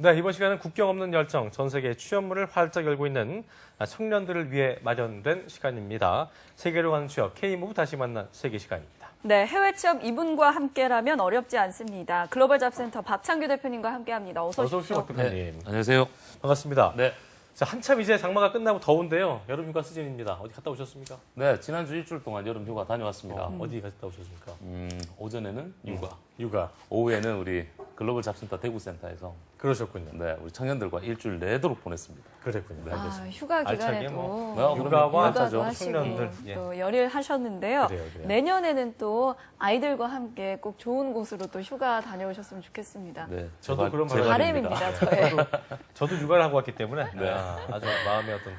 네, 이번 시간은 국경 없는 열정, 전 세계 취업문을 활짝 열고 있는 청년들을 위해 마련된 시간입니다. 세계로 가는 취업, K무브 다시 만난 세계 시간입니다. 네, 해외 취업 이분과 함께라면 어렵지 않습니다. 글로벌 잡센터 박창규 대표님과 함께합니다. 어서 오십시오. 박 대표님. 네, 안녕하세요. 반갑습니다. 네. 자, 한참 이제 장마가 끝나고 더운데요. 여름 휴가 시즌입니다. 어디 갔다 오셨습니까? 네, 지난주 일주일 동안 여름 휴가 다녀왔습니다. 어디 갔다 오셨습니까? 오전에는 육아. 오후에는 우리 글로벌 잡센터 대구센터에서 그러셨군요. 네, 우리 청년들과 일주일 내도록 보냈습니다. 그랬군요. 네, 아, 휴가 알차게 기간에도 뭐, 육아와 육아도 하시고 청년들, 예. 또 열일하셨는데요. 그래요. 내년에는 또 아이들과 함께 꼭 좋은 곳으로 또 휴가 다녀오셨으면 좋겠습니다. 네, 저도 그런 바람입니다, 저의. 저도 육아를 하고 왔기 때문에 아주 마음의 어떤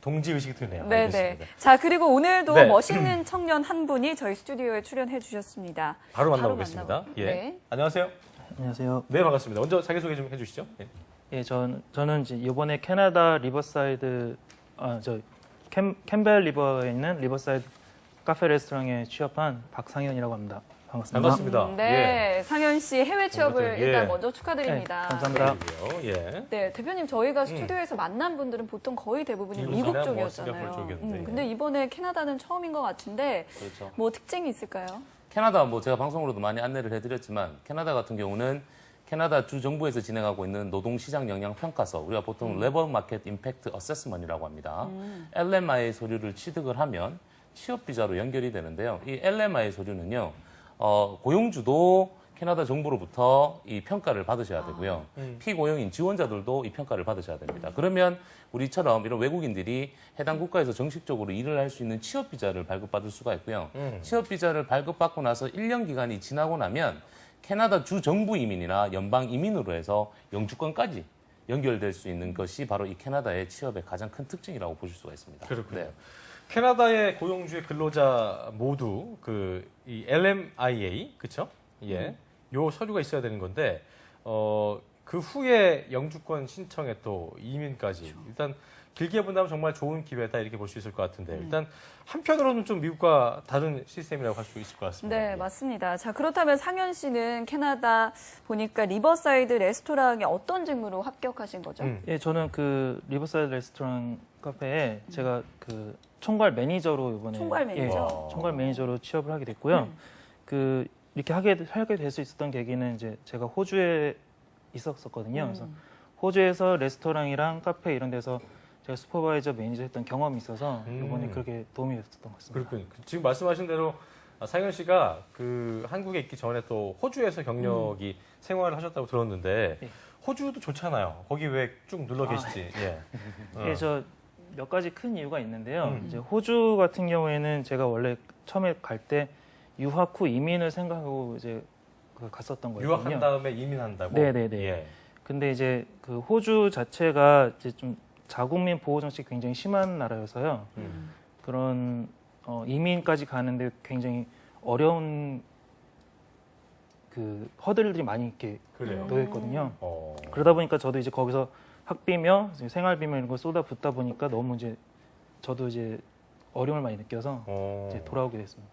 동지 의식이 드네요. 네네. 알겠습니다. 자, 그리고 오늘도 네. 멋있는 청년 한 분이 저희 스튜디오에 출연해 주셨습니다. 바로 만나보겠습니다. 만나보- 예. 네. 안녕하세요. 안녕하세요. 네, 반갑습니다. 먼저 자기소개 좀 해주시죠. 예. 예, 저는 이제 이번에 캐나다 리버사이드, 캠벨 리버에 있는 리버사이드 카페 레스토랑에 취업한 박상현이라고 합니다. 반갑습니다. 반갑습니다. 네, 상현 씨 해외 취업을 반갑습니다. 일단 예. 먼저 축하드립니다. 네, 감사합니다. 예. 네, 대표님 저희가 스튜디오에서 만난 분들은 보통 거의 대부분이 미국 미국이나 뭐 쪽이었잖아요. 싱가포르 쪽이었는데, 근데 이번에 캐나다는 처음인 것 같은데 그렇죠. 뭐 특징이 있을까요? 캐나다 뭐 제가 방송으로도 많이 안내를 해드렸지만 캐나다 같은 경우는 캐나다 주 정부에서 진행하고 있는 노동시장 영향 평가서 우리가 보통 레버 마켓 임팩트 어세스먼이라고 합니다. LMI 서류를 취득을 하면 취업 비자로 연결이 되는데요. 이 LMI 서류는요. 고용주도 캐나다 정부로부터 이 평가를 받으셔야 되고요. 피고용인 지원자들도 이 평가를 받으셔야 됩니다. 그러면 우리처럼 이런 외국인들이 해당 국가에서 정식적으로 일을 할 수 있는 취업 비자를 발급받을 수가 있고요. 취업 비자를 발급받고 나서 1년 기간이 지나고 나면 캐나다 주 정부 이민이나 연방 이민으로 해서 영주권까지 연결될 수 있는 것이 바로 이 캐나다의 취업의 가장 큰 특징이라고 보실 수가 있습니다. 그렇군요. 네. 캐나다의 고용주의 근로자 모두 이 LMIA, 그쵸? 예. 요 서류가 있어야 되는 건데, 그 후에 영주권 신청에 또 이민까지. 일단 길게 본다면 정말 좋은 기회다 이렇게 볼 수 있을 것 같은데, 일단 한편으로는 좀 미국과 다른 시스템이라고 할 수 있을 것 같습니다. 네, 예. 맞습니다. 자, 그렇다면 상현 씨는 캐나다 보니까 리버사이드 레스토랑에 어떤 직무로 합격하신 거죠? 예, 저는 그 리버사이드 레스토랑 카페에 제가 그 총괄 매니저로 이번에 총괄 매니저? 예, 총괄 매니저로 취업을 하게 됐고요. 그 이렇게 하게 될 수 있었던 계기는 이제 제가 호주에 있었거든요. 그래서 호주에서 레스토랑이랑 카페 이런 데서 제가 슈퍼바이저 매니저 했던 경험이 있어서 이번에 그렇게 도움이 됐었던 것 같습니다. 그렇군요. 지금 말씀하신 대로 상현 씨가 그 한국에 있기 전에 또 호주에서 경력이 생활을 하셨다고 들었는데 예. 호주도 좋잖아요. 거기 왜 쭉 눌러 계시지? 예. 예, 저 몇 가지 큰 이유가 있는데요. 이제 호주 같은 경우에는 제가 원래 처음에 갈 때 유학 후 이민을 생각하고 이제 갔었던 거예요. 유학한 다음에 이민한다고? 네네네. 예. 근데 이제 그 호주 자체가 이제 좀 자국민 보호 정책이 굉장히 심한 나라여서요. 그런 이민까지 가는데 굉장히 어려운 그 허들들이 많이 이렇게 그래요. 놓여 있거든요. 어. 그러다 보니까 저도 이제 거기서 학비며 생활비며 이런 걸 쏟아붓다 보니까 너무 이제 저도 이제 어려움을 많이 느껴서 이제 돌아오게 됐습니다.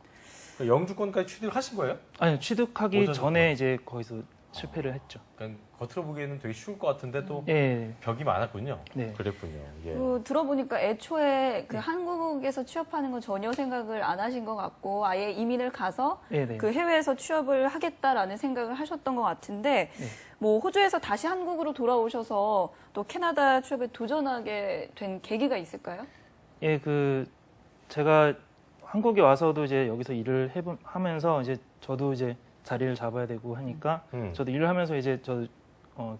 영주권까지 취득을 하신 거예요? 아니 취득하기 오전부터. 전에 이제 거기서 실패를 했죠. 그러니까 겉으로 보기에는 되게 쉬울 것 같은데 또 예, 벽이 많았군요. 네. 그랬군요. 예. 들어보니까 애초에 그 한국에서 취업하는 건 전혀 생각을 안 하신 것 같고 아예 이민을 가서 네. 그 해외에서 취업을 하겠다라는 생각을 하셨던 것 같은데 네. 뭐 호주에서 다시 한국으로 돌아오셔서 또 캐나다 취업에 도전하게 된 계기가 있을까요? 예, 그 제가 한국에 와서도 이제 여기서 일을 하면서 이제 저도 이제 자리를 잡아야 되고 하니까 저도 일을 하면서 이제 저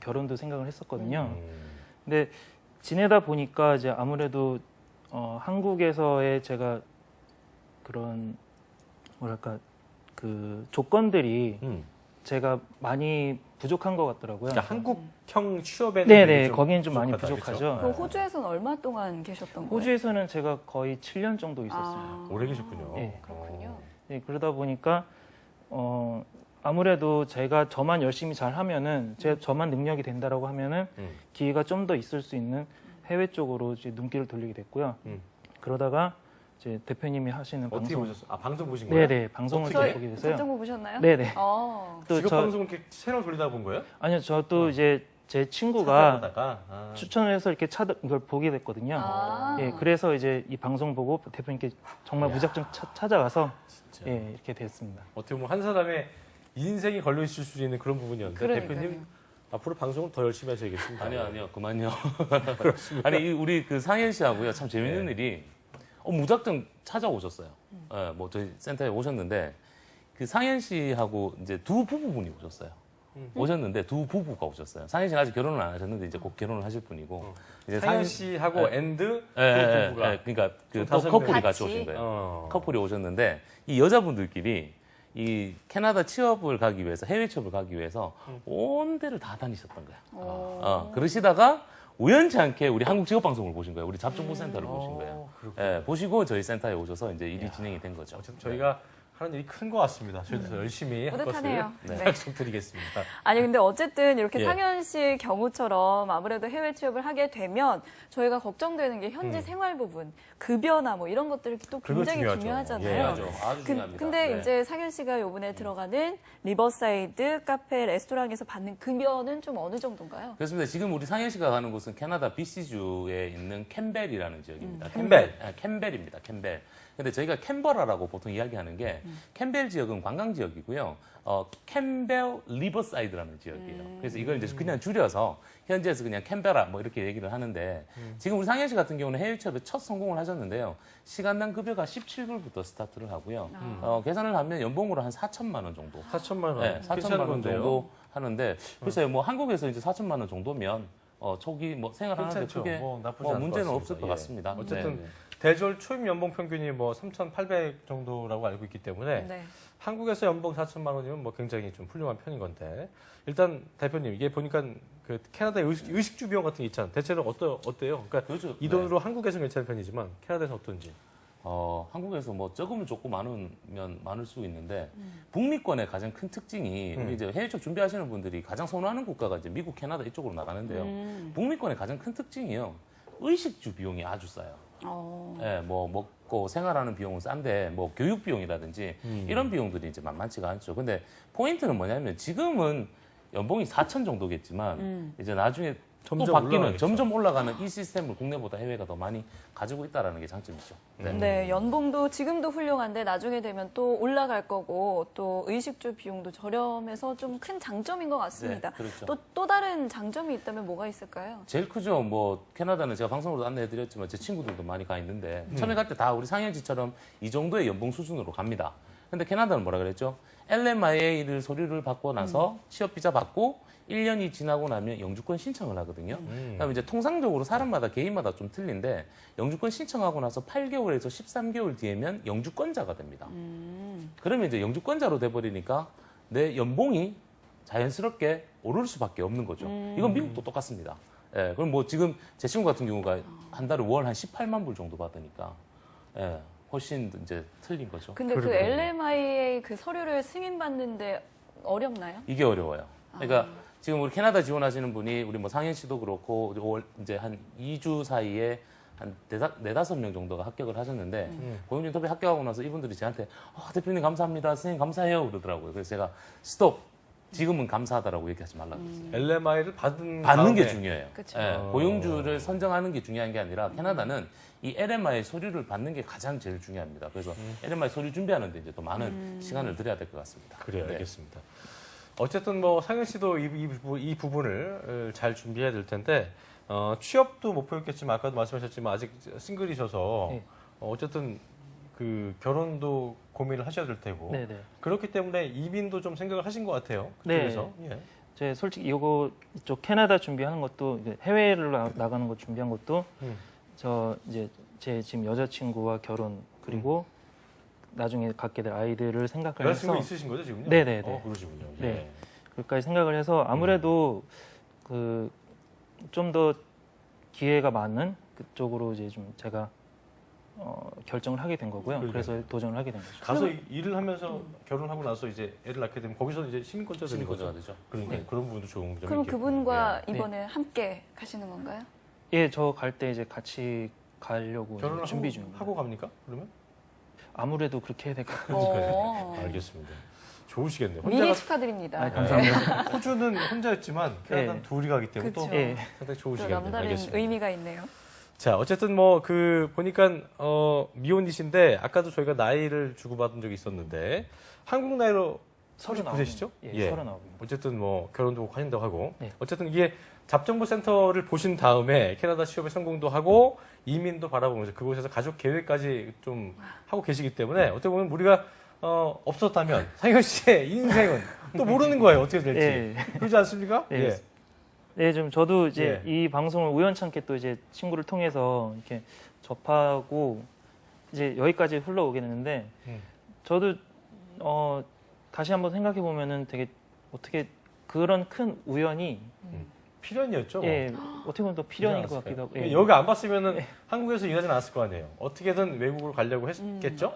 결혼도 생각을 했었거든요. 근데 지내다 보니까 이제 아무래도 한국에서의 제가 그런 뭐랄까 그 조건들이 제가 많이 부족한 것 같더라고요. 그러니까 한국형 취업에는 네네, 거기는 좀 많이 부족하다, 부족하죠. 그 호주에서는 얼마 동안 계셨던 거예요? 호주에서는 제가 거의 7년 정도 있었어요. 아, 오래 계셨군요. 예. 그렇군요. 네, 그러다 보니까 아무래도 제가 저만 열심히 잘 하면은 저만 능력이 된다라고 하면은 기회가 좀 더 있을 수 있는 해외 쪽으로 이제 눈길을 돌리게 됐고요. 그러다가 이제 대표님이 하시는 어떻게 방송, 보셨어요? 아, 방송 보신 거예요? 네네, 방송을 어떻게? 보게 돼서요. 저정보 보셨나요? 네네. 어. 또 직업 저 방송 이렇게 채널 돌리다 본 거예요? 아니요, 저 또 이제 제 친구가 찾아보다가 추천을 해서 이렇게 이걸 보게 됐거든요. 아. 예, 그래서 이제 이 방송 보고 대표님께 정말 무작정 찾아가서 진짜. 예, 이렇게 됐습니다. 어떻게 보면 한 사람의 인생이 걸려 있을 수 있는 그런 부분이었는데 그러니까요. 대표님 앞으로 방송을 더 열심히 하셔야겠습니다. 아니요, 그만요. 그렇습니다. 아니 우리 그 상현 씨하고요 참 재밌는 네. 일이 무작정 찾아오셨어요. 예, 뭐 저희 센터에 오셨는데 그 상현 씨하고 이제 두 부부분이 오셨어요. 오셨는데 두 부부가 오셨어요. 상현 씨는 아직 결혼을 안 하셨는데 이제 곧 결혼을 하실 분이고 이제 상현 씨하고 예. 앤드 예, 그 부부가 그러니까 그 다섯 또 커플이 명. 같이 같이? 오신 거예요. 어. 커플이 오셨는데 이 여자분들끼리 이 캐나다 취업을 가기 위해서 해외 취업을 가기 위해서 온 데를 다 다니셨던 거예요. 그러시다가 우연치 않게 우리 한국 직업 방송을 보신 거예요. 우리 잡정보 센터를 보신 거예요. 그렇군요. 예, 보시고 저희 센터에 오셔서 이제 일이 진행이 된 거죠. 어쨌든 저희가 하는 일이 큰 것 같습니다. 저희도 더 열심히 할 것을 뿌듯하네요. 네. 약속드리겠습니다. 아니 근데 어쨌든 이렇게 예. 상현 씨 경우처럼 아무래도 해외 취업을 하게 되면 저희가 걱정되는 게 현지 생활 부분, 급여나 뭐 이런 것들이 또 그거 굉장히 중요하죠. 중요하잖아요. 예. 중요하죠. 아주 중요합니다. 근데 네. 이제 상현 씨가 요번에 들어가는 리버사이드 카페 레스토랑에서 받는 급여는 좀 어느 정도인가요? 그렇습니다. 지금 우리 상현 씨가 가는 곳은 캐나다 BC주에 있는 캠벨이라는 지역입니다. 캠벨. 캠벨입니다. 캠벨. 근데 저희가 캔버라라고 보통 이야기하는 게 캠벨 지역은 관광 지역이고요. 캠벨 리버사이드라는 지역이에요. 그래서 이걸 이제 그냥 줄여서 현지에서 그냥 캔베라 뭐 이렇게 얘기를 하는데 지금 우리 상현 씨 같은 경우는 해외 취업에 첫 성공을 하셨는데요. 시간당 급여가 17불부터 스타트를 하고요. 계산을 하면 연봉으로 한 4천만 원 정도. 4천만 원. 네, 4천만 괜찮은 원 건데요. 정도 하는데 글쎄요, 뭐 한국에서 이제 4천만 원 정도면 초기 뭐 생활하는데 괜찮죠. 크게 뭐 나쁘지 뭐 않을 문제는 것 없을 것 같습니다. 같습니다. 어쨌든 네, 네. 대졸 초임 연봉 평균이 뭐 3,800 정도라고 알고 있기 때문에 네. 한국에서 연봉 4천만 원이면 뭐 굉장히 좀 훌륭한 편인 건데 일단 대표님 이게 보니까 그 캐나다의 의식주 비용 같은 게 있잖아요. 대체로 어때요? 그러니까 그렇죠. 이 돈으로 한국에서는 괜찮은 편이지만 캐나다에서 어떤지. 한국에서 뭐 적으면 적고 많으면 많을 수 있는데 북미권의 가장 큰 특징이 우리 이제 해외 쪽 준비하시는 분들이 가장 선호하는 국가가 이제 미국, 캐나다 이쪽으로 나가는데요. 북미권의 가장 큰 특징이요. 의식주 비용이 아주 싸요. 예, 뭐 먹고 생활하는 비용은 싼데 뭐 교육 비용이라든지 이런 비용들이 이제 만만치가 않죠. 근데 포인트는 뭐냐면 지금은 연봉이 4천 정도겠지만 이제 나중에 또 점점 바뀌는 올라가겠죠. 점점 올라가는 이 시스템을 국내보다 해외가 더 많이 가지고 있다라는 게 장점이죠. 네. 네, 연봉도 지금도 훌륭한데 나중에 되면 또 올라갈 거고 또 의식주 비용도 저렴해서 좀 큰 장점인 것 같습니다. 네, 그렇죠. 또 다른 장점이 있다면 뭐가 있을까요? 제일 크죠. 뭐 캐나다는 제가 방송으로 안내해드렸지만 제 친구들도 많이 가 있는데 처음에 갈 때 다 우리 상현 씨처럼 이 정도의 연봉 수준으로 갑니다. 근데 캐나다는 뭐라 그랬죠? LMIA를 서류를 받고 나서 취업 비자 받고 1년이 지나고 나면 영주권 신청을 하거든요. 그다음에 이제 통상적으로 사람마다 개인마다 좀 틀린데 영주권 신청하고 나서 8개월에서 13개월 뒤에면 영주권자가 됩니다. 그러면 이제 영주권자로 돼버리니까 내 연봉이 자연스럽게 오를 수밖에 없는 거죠. 이건 미국도 똑같습니다. 예, 그럼 뭐 지금 제 친구 같은 경우가 한 달에 월 한 18만 불 정도 받으니까 예, 훨씬 이제 틀린 거죠. 근데 그 그러게요. LMIA 그 서류를 승인받는데 어렵나요? 이게 어려워요. 그러니까 지금 우리 캐나다 지원하시는 분이 우리 뭐 상현 씨도 그렇고 이제 한 2주 사이에 한 4-5명 정도가 합격을 하셨는데 고용주 인터뷰 합격하고 나서 이분들이 저한테 대표님 감사합니다. 선생님 감사해요. 그러더라고요. 그래서 제가 스톱. 지금은 감사하다라고 얘기하지 말라고 했어요. LMI를 받는 받는 게 다음에 중요해요. 그쵸. 예, 고용주를 선정하는 게 중요한 게 아니라 캐나다는 이 LMI 서류를 받는 게 가장 제일 중요합니다. 그래서 LMI 서류 준비하는데 이제 또 많은 시간을 들여야 될 것 같습니다. 그래요, 네. 알겠습니다. 어쨌든 뭐 상현 씨도 이 부분을 잘 준비해야 될 텐데 취업도 목표였겠지만 아까도 말씀하셨지만 아직 싱글이셔서 네. 어쨌든 그 결혼도 고민을 하셔야 될 테고 네네. 그렇기 때문에 이민도 좀 생각을 하신 것 같아요. 네. 그쪽에서. 예. 제 솔직히 이쪽 캐나다 준비하는 것도 이제 해외를 나가는 것 준비한 것도 저 이제 제 지금 여자친구와 결혼 그리고 나중에 갖게 될 아이들을 생각을 해서 여자친구 있으신 거죠 지금요? 네네네. 그러시군요. 네. 그까지 생각을 해서 아무래도 그 좀 더 기회가 많은 그쪽으로 이제 좀 제가 결정을 하게 된 거고요. 그러게요. 그래서 도전을 하게 된 거죠. 가서 일을 하면서 결혼하고 나서 이제 애를 낳게 되면 거기서 이제 시민권자 되는 시민권자가 거죠. 되죠. 그러니까 그런 부분도 좋은 점이 그럼 그분과 네. 이번에 함께 가시는 건가요? 예, 저 갈 때 이제 같이 가려고 결혼을 준비 중입니다. 하고 갑니까? 그러면? 아무래도 그렇게 해야 될 것 같아요. 그러니까요. 어. 알겠습니다. 좋으시겠네요. 미리 축하드립니다. 아, 감사합니다. 호주는 혼자였지만 캐나다는 네. 둘이 가기 때문에 또 그쵸. 예. 상당히 또 좋으시겠네요. 남다른 알겠습니다. 의미가 있네요. 자, 어쨌든 뭐 그 보니까 미혼이신데 아까도 저희가 나이를 주고받은 적이 있었는데 한국 나이로 39세시죠? 예, 39. 어쨌든 뭐 결혼도 하신다고 하고 네. 어쨌든 이게 잡정부 센터를 보신 다음에 캐나다 취업에 성공도 하고 이민도 바라보면서 그곳에서 가족 계획까지 좀 하고 계시기 때문에 어떻게 보면 우리가 없었다면 상현 씨의 인생은 또 모르는 거예요. 어떻게 될지. 예. 그렇지 않습니까? 예. 네, 좀 저도 이제 예. 이 방송을 우연찮게 또 이제 친구를 통해서 이렇게 접하고 이제 여기까지 흘러오게 됐는데 저도 다시 한번 생각해 보면은 되게 어떻게 그런 큰 우연이 필연이었죠. 예, 어떻게 보면 또 필연인 것 같기도 하고. 예. 여기 안 봤으면은 한국에서 일하진 않았을 거 아니에요. 어떻게든 외국으로 가려고 했겠죠?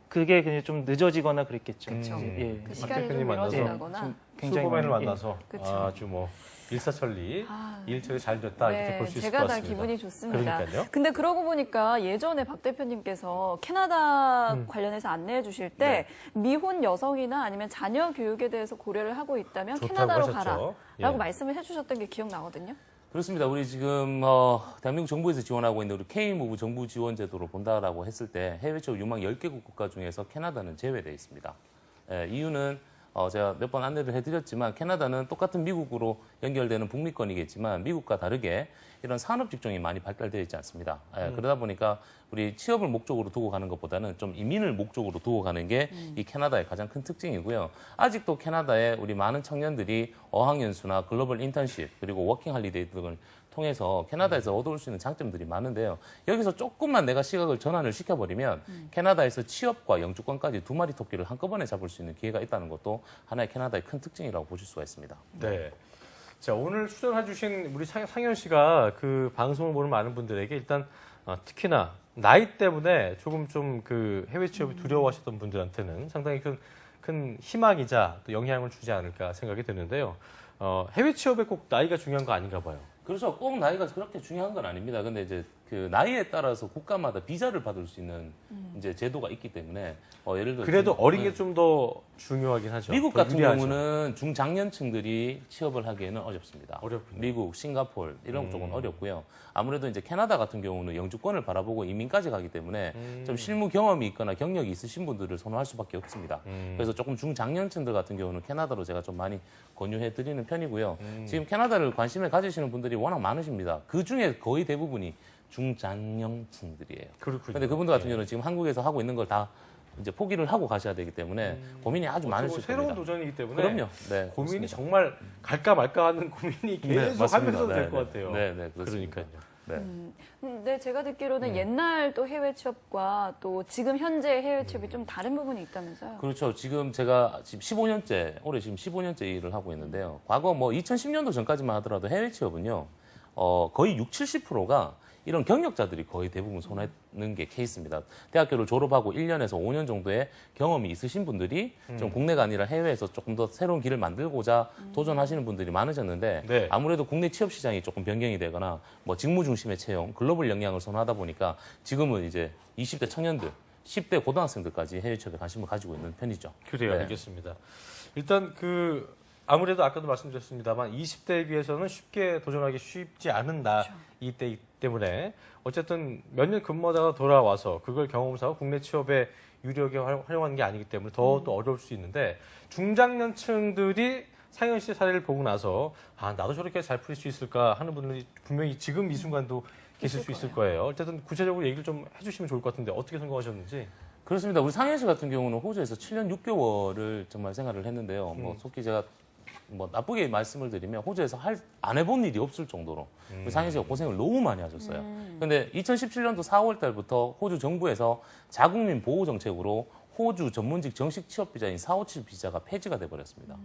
그게 그냥 좀 늦어지거나 그랬겠죠. 그쵸. 예. 그 시간이 좀 대표님 만나서 미뤄진다거나. 좀 굉장히 슈퍼맨을 많이- 만나서 그쵸. 아주 뭐 일사천리 아, 일처리 잘 됐다 이렇게 볼 수 있을 것 제가 다 같습니다. 기분이 좋습니다. 그러니까요. 근데 그러고 보니까 예전에 박 대표님께서 캐나다 관련해서 안내해 주실 때 미혼 여성이나 아니면 자녀 교육에 대해서 고려를 하고 있다면 좋다고 캐나다로 하셨죠. 가라라고 예. 말씀을 해주셨던 게 기억나거든요. 그렇습니다. 우리 지금 대한민국 정부에서 지원하고 있는 우리 K-무브 정부 지원 제도로 본다라고 했을 때 해외 취업 유망 10개국 국가 중에서 캐나다는 제외되어 있습니다. 이유는 제가 몇 번 안내를 해드렸지만 캐나다는 똑같은 미국으로 연결되는 북미권이겠지만 미국과 다르게 이런 산업 직종이 많이 발달되어 있지 않습니다. 그러다 보니까 우리 취업을 목적으로 두고 가는 것보다는 좀 이민을 목적으로 두고 가는 게 이 캐나다의 가장 큰 특징이고요. 아직도 캐나다에 우리 많은 청년들이 어학연수나 글로벌 인턴십 그리고 워킹 할리데이 등을 통해서 캐나다에서 얻어올 수 있는 장점들이 많은데요. 여기서 조금만 내가 시각을 전환을 시켜버리면 캐나다에서 취업과 영주권까지 두 마리 토끼를 한꺼번에 잡을 수 있는 기회가 있다는 것도 하나의 캐나다의 큰 특징이라고 보실 수가 있습니다. 네. 자, 오늘 출연해주신 우리 상현 씨가 그 방송을 보는 많은 분들에게 일단 특히나 나이 때문에 조금 좀 그 해외 취업이 두려워하셨던 분들한테는 상당히 큰 희망이자 또 영향을 주지 않을까 생각이 드는데요. 해외 취업에 꼭 나이가 중요한 거 아닌가 봐요. 그렇죠. 꼭 나이가 그렇게 중요한 건 아닙니다. 근데 이제 그 나이에 따라서 국가마다 비자를 받을 수 있는 이제 제도가 있기 때문에 예를 들어 그래도 어린 게 좀 더 중요하긴 하죠. 미국 더 같은 유리하죠. 경우는 중장년층들이 취업을 하기에는 어렵습니다. 어렵군요. 미국, 싱가포르 이런 쪽은 어렵고요. 아무래도 이제 캐나다 같은 경우는 영주권을 바라보고 이민까지 가기 때문에 좀 실무 경험이 있거나 경력이 있으신 분들을 선호할 수밖에 없습니다. 그래서 조금 중장년층들 같은 경우는 캐나다로 제가 좀 많이 권유해 드리는 편이고요. 지금 캐나다를 관심을 가지시는 분들이 워낙 많으십니다. 그 중에 거의 대부분이 중장년층들이에요. 그렇군요. 근데 그분들 같은 경우는 지금 한국에서 하고 있는 걸 다 이제 포기를 하고 가셔야 되기 때문에 고민이 아주 많으실 새로운 겁니다. 도전이기 때문에 그럼요. 네, 고민이 그렇습니다. 정말 갈까 말까 하는 고민이 계속 맞습니다. 하면서 네, 될 것 네. 같아요. 네, 네, 그렇습니다. 그러니까요. 네. 근데 제가 듣기로는 옛날 또 해외 취업과 또 지금 현재 해외 취업이 좀 다른 부분이 있다면서요? 그렇죠. 지금 제가 지금 15년째, 올해 지금 15년째 일을 하고 있는데요. 과거 뭐 2010년도 전까지만 하더라도 해외 취업은요, 거의 60, 70%가 이런 경력자들이 거의 대부분 손해는 게 케이스입니다. 대학교를 졸업하고 1년에서 5년 정도의 경험이 있으신 분들이 좀 국내가 아니라 해외에서 조금 더 새로운 길을 만들고자 도전하시는 분들이 많으셨는데 네. 아무래도 국내 취업 시장이 조금 변경이 되거나 뭐 직무 중심의 채용, 글로벌 역량을 선호하다 보니까 지금은 이제 20대 청년들, 10대 고등학생들까지 해외 취업에 관심을 가지고 있는 편이죠. 그래요. 네. 알겠습니다. 일단 아무래도 아까도 말씀드렸습니다만 20대에 비해서는 쉽게 도전하기 쉽지 않은 나이 때이기 때문에 어쨌든 몇 년 근무하다가 돌아와서 그걸 경험 삼아 국내 취업에 유리하게 활용하는 게 아니기 때문에 더 또 어려울 수 있는데 중장년층들이 상현 씨의 사례를 보고 나서 나도 저렇게 잘 풀릴 수 있을까 하는 분들이 분명히 지금 이 순간도 계실 수 있을 거예요. 어쨌든 구체적으로 얘기를 좀 해주시면 좋을 것 같은데 어떻게 생각하셨는지. 그렇습니다. 우리 상현 씨 같은 경우는 호주에서 7년 6개월을 정말 생활을 했는데요. 뭐 속히 제가 뭐 나쁘게 말씀을 드리면 호주에서 안 해본 일이 없을 정도로 우리 상현 씨가 고생을 너무 많이 하셨어요. 근데 2017년도 4월 달부터 호주 정부에서 자국민 보호 정책으로 호주 전문직 정식 취업 비자인 457 비자가 폐지가 돼 버렸습니다.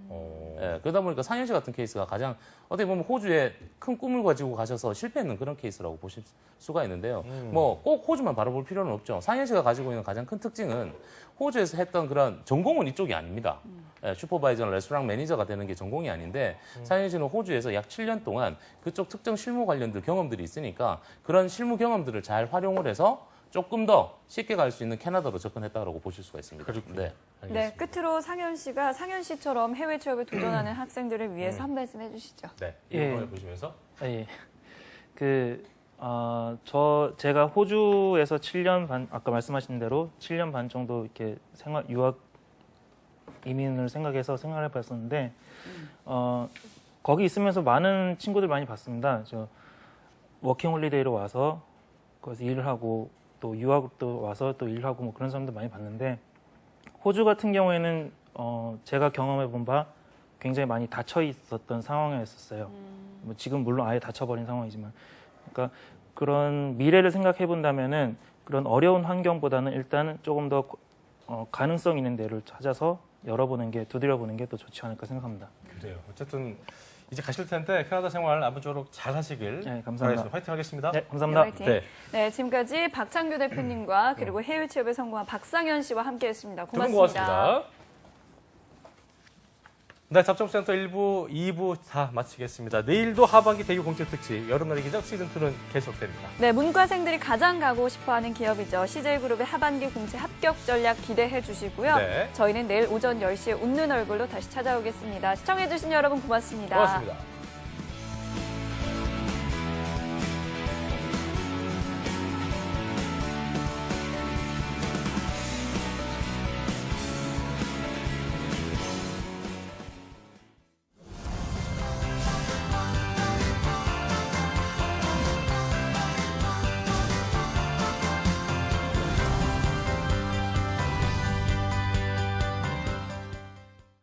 예, 그러다 보니까 상현 씨 같은 케이스가 가장 어떻게 보면 호주에 큰 꿈을 가지고 가셔서 실패했는 그런 케이스라고 보실 수가 있는데요. 뭐 꼭 호주만 바라볼 필요는 없죠. 상현 씨가 가지고 있는 가장 큰 특징은 호주에서 했던 그런 전공은 이쪽이 아닙니다. 예, 슈퍼바이저나 레스토랑 매니저가 되는 게 전공이 아닌데 상현 씨는 호주에서 약 7년 동안 그쪽 특정 실무 관련들 경험들이 있으니까 그런 실무 경험들을 잘 활용을 해서 조금 더 쉽게 갈 수 있는 캐나다로 접근했다고 보실 수가 있습니다. 그렇군요. 네. 네, 끝으로 상현 씨가 상현 씨처럼 해외 취업에 도전하는 학생들을 위해서 한 말씀 해주시죠. 네, 예. 이걸 보시면서 예. 제가 호주에서 7년 반, 아까 말씀하신 대로 7년 반 정도 이렇게 유학 이민을 생각해서 생활해 봤었는데, 거기 있으면서 많은 친구들 많이 봤습니다. 워킹 홀리데이로 와서 거기서 일을 하고 또 유학도 와서 또 일하고 뭐 그런 사람들 많이 봤는데, 호주 같은 경우에는 제가 경험해 본 바 굉장히 많이 닫혀 있었던 상황이었어요. 뭐 지금 물론 아예 닫혀버린 상황이지만, 그러니까 그런 미래를 생각해 본다면은 그런 어려운 환경보다는 일단은 조금 더 가능성 있는 데를 찾아서 열어보는 게, 두드려보는 게 더 좋지 않을까 생각합니다. 그래요. 어쨌든 이제 가실 텐데 캐나다 생활 아무쪼록 잘 하시길 네, 감사합니다. 바라겠습니다. 화이팅 하겠습니다. 네, 감사합니다. 화이팅. 네. 네, 지금까지 박창규 대표님과 그리고 해외 취업에 성공한 박상현 씨와 함께했습니다. 두 분 고맙습니다. 고맙습니다. 네, 잡정센터 1부, 2부 다 마치겠습니다. 내일도 하반기 대규 공채 특집 여름날의 기적 시즌2는 계속됩니다. 네, 문과생들이 가장 가고 싶어하는 기업이죠. CJ그룹의 하반기 공채 합격 전략 기대해 주시고요. 네. 저희는 내일 오전 10시에 웃는 얼굴로 다시 찾아오겠습니다. 시청해 주신 여러분 고맙습니다. 고맙습니다.